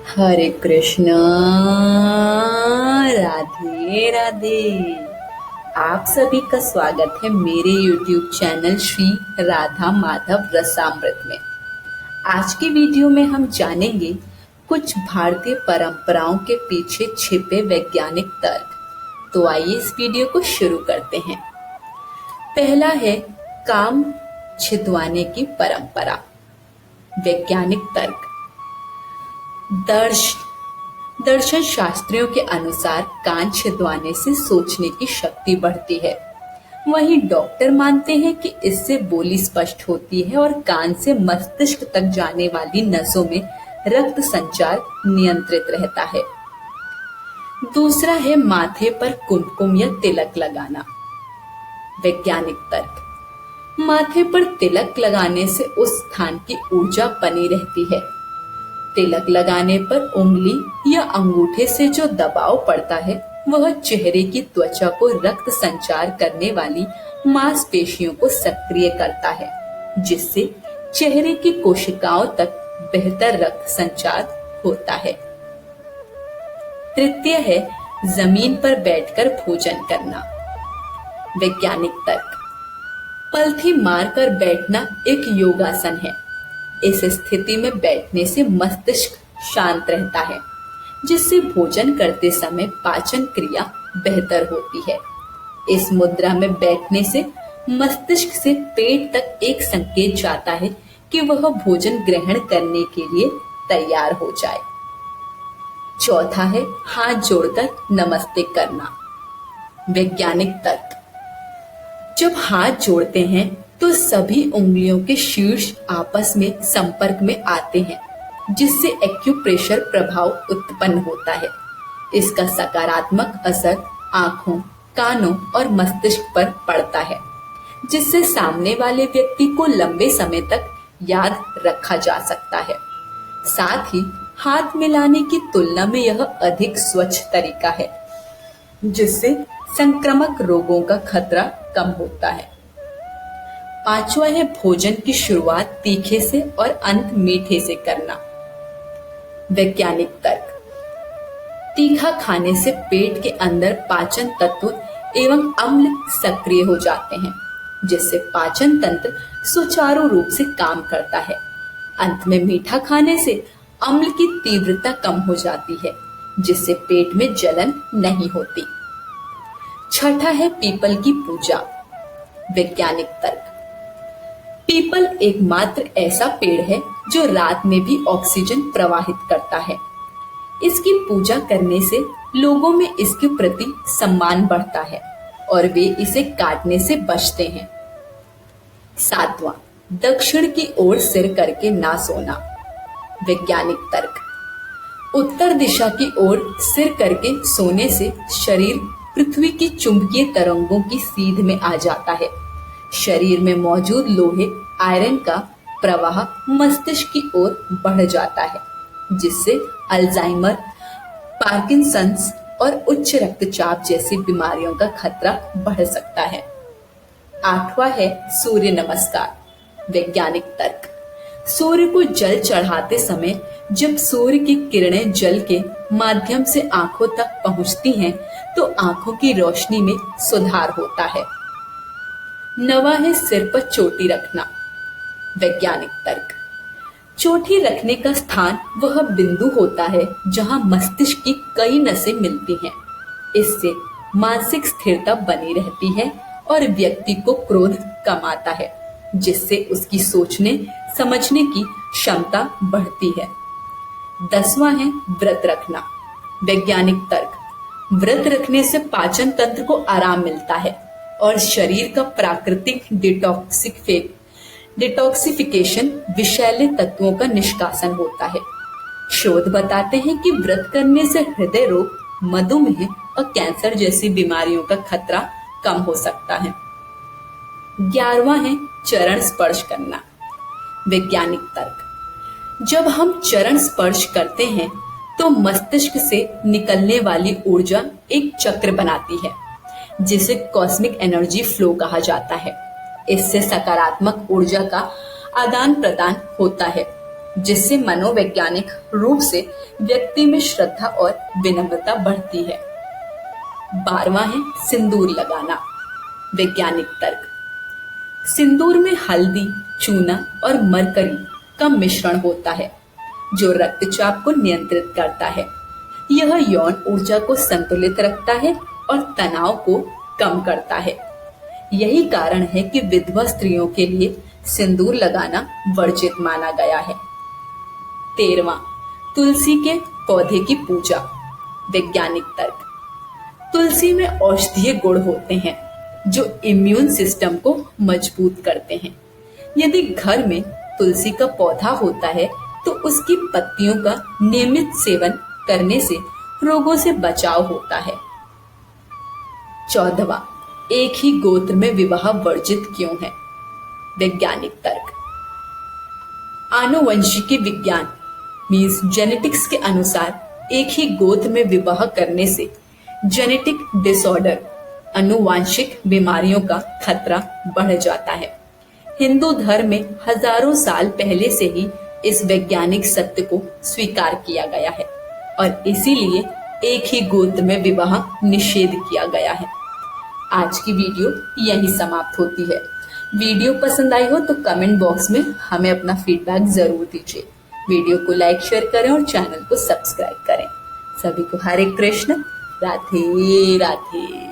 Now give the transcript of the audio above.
हरे कृष्णा। राधे राधे। आप सभी का स्वागत है मेरे YouTube चैनल श्री राधा माधव रसामृत में। आज की वीडियो में हम जानेंगे कुछ भारतीय परंपराओं के पीछे छिपे वैज्ञानिक तर्क। तो आइए इस वीडियो को शुरू करते हैं। पहला है काम छिदवाने की परंपरा। वैज्ञानिक तर्क। दर्शन शास्त्रियों के अनुसार कान छिदवाने से सोचने की शक्ति बढ़ती है। वहीं डॉक्टर मानते हैं कि इससे बोली स्पष्ट होती है और कान से मस्तिष्क तक जाने वाली नसों में रक्त संचार नियंत्रित रहता है। दूसरा है माथे पर कुमकुम या तिलक लगाना। वैज्ञानिक तर्क। माथे पर तिलक लगाने से उस स्थान की ऊर्जा बनी रहती है। तिलक लगाने पर उंगली या अंगूठे से जो दबाव पड़ता है वह चेहरे की त्वचा को रक्त संचार करने वाली मांसपेशियों को सक्रिय करता है, जिससे चेहरे की कोशिकाओं तक बेहतर रक्त संचार होता है। तृतीय है जमीन पर बैठकर भोजन करना। वैज्ञानिक तर्क। पलथी मारकर बैठना एक योगासन है। इस स्थिति में बैठने से मस्तिष्क शांत रहता है, जिससे भोजन करते समय पाचन क्रिया बेहतर होती है। इस मुद्रा में बैठने से मस्तिष्क से पेट तक एक संकेत जाता है कि वह भोजन ग्रहण करने के लिए तैयार हो जाए। चौथा है हाथ जोड़कर नमस्ते करना। वैज्ञानिक तर्क। जब हाथ जोड़ते हैं तो सभी उंगलियों के शीर्ष आपस में संपर्क में आते हैं, जिससे एक्यूप्रेशर प्रभाव उत्पन्न होता है। इसका सकारात्मक असर आंखों, कानों और मस्तिष्क पर पड़ता है, जिससे सामने वाले व्यक्ति को लंबे समय तक याद रखा जा सकता है। साथ ही हाथ मिलाने की तुलना में यह अधिक स्वच्छ तरीका है, जिससे संक्रामक रोगों का खतरा कम होता है। पांचवा है भोजन की शुरुआत तीखे से और अंत मीठे से करना। वैज्ञानिक तर्क। तीखा खाने से पेट के अंदर पाचन तत्व एवं अम्ल सक्रिय हो जाते हैं, जिससे पाचन तंत्र सुचारू रूप से काम करता है। अंत में मीठा खाने से अम्ल की तीव्रता कम हो जाती है, जिससे पेट में जलन नहीं होती। छठा है पीपल की पूजा। वैज्ञानिक तर्क। पीपल एकमात्र ऐसा पेड़ है जो रात में भी ऑक्सीजन प्रवाहित करता है। इसकी पूजा करने से लोगों में इसके प्रति सम्मान बढ़ता है और वे इसे काटने से बचते हैं। सातवां, दक्षिण की ओर सिर करके ना सोना। वैज्ञानिक तर्क। उत्तर दिशा की ओर सिर करके सोने से शरीर पृथ्वी की चुंबकीय तरंगों की सीध में आ जाता है। शरीर में मौजूद लोहे आयरन का प्रवाह मस्तिष्क की ओर बढ़ जाता है, जिससे अल्जाइमर, पार्किंसंस और उच्च रक्तचाप जैसी बीमारियों का खतरा बढ़ सकता है। आठवां है सूर्य नमस्कार। वैज्ञानिक तर्क। सूर्य को जल चढ़ाते समय जब सूर्य की किरणें जल के माध्यम से आंखों तक पहुंचती हैं, तो आंखों की रोशनी में सुधार होता है। नवा है सिर पर चोटी रखना। वैज्ञानिक तर्क। चोटी रखने का स्थान वह बिंदु होता है जहां मस्तिष्क की कई नसें मिलती हैं। इससे मानसिक स्थिरता बनी रहती है और व्यक्ति को क्रोध कम आता है, जिससे उसकी सोचने समझने की क्षमता बढ़ती है। 10वां है व्रत रखना। वैज्ञानिक तर्क। व्रत रखने से पाचन तंत्र को आराम मिलता है और शरीर का प्राकृतिक डिटॉक्सिफिकेशन विषैले तत्वों का निष्कासन होता है। शोध बताते हैं कि व्रत करने से हृदय रोग, मधुमेह और कैंसर जैसी बीमारियों का खतरा कम हो सकता है। 11वां है चरण स्पर्श करना। वैज्ञानिक तर्क। जब हम चरण स्पर्श करते हैं तो मस्तिष्क से निकलने वाली ऊर्जा एक चक्र बनाती है, जिसे कॉस्मिक एनर्जी फ्लो कहा जाता है। इससे सकारात्मक ऊर्जा का आदान प्रदान होता है, जिससे मनोवैज्ञानिक रूप से व्यक्ति में श्रद्धा और विनम्रता बढ़ती है। 12वां है सिंदूर लगाना। वैज्ञानिक तर्क। सिंदूर में हल्दी, चूना और मरकरी का मिश्रण होता है जो रक्तचाप को नियंत्रित करता है। यह यौन ऊर्जा को संतुलित रखता है और तनाव को कम करता है। यही कारण है कि विधवा स्त्रियों के लिए सिंदूर लगाना वर्जित माना गया है। 13वां तुलसी के पौधे की पूजा। वैज्ञानिक तर्क। तुलसी में औषधीय गुण होते हैं जो इम्यून सिस्टम को मजबूत करते हैं। यदि घर में तुलसी का पौधा होता है तो उसकी पत्तियों का नियमित सेवन करने से रोगों से बचाव होता है। 14वां एक ही गोत्र में विवाह वर्जित क्यों है? वैज्ञानिक तर्क। आनुवंशिकी विज्ञान मीन्स जेनेटिक्स के अनुसार एक ही गोत्र में विवाह करने से जेनेटिक डिसऑर्डर आनुवांशिक बीमारियों का खतरा बढ़ जाता है। हिंदू धर्म में हजारों साल पहले से ही इस वैज्ञानिक सत्य को स्वीकार किया गया है और इसीलिए एक ही गोत्र में विवाह निषेध किया गया है। आज की वीडियो यही समाप्त होती है। वीडियो पसंद आई हो तो कमेंट बॉक्स में हमें अपना फीडबैक जरूर दीजिए। वीडियो को लाइक शेयर करें और चैनल को सब्सक्राइब करें। सभी को हरे कृष्ण, राधे राधे।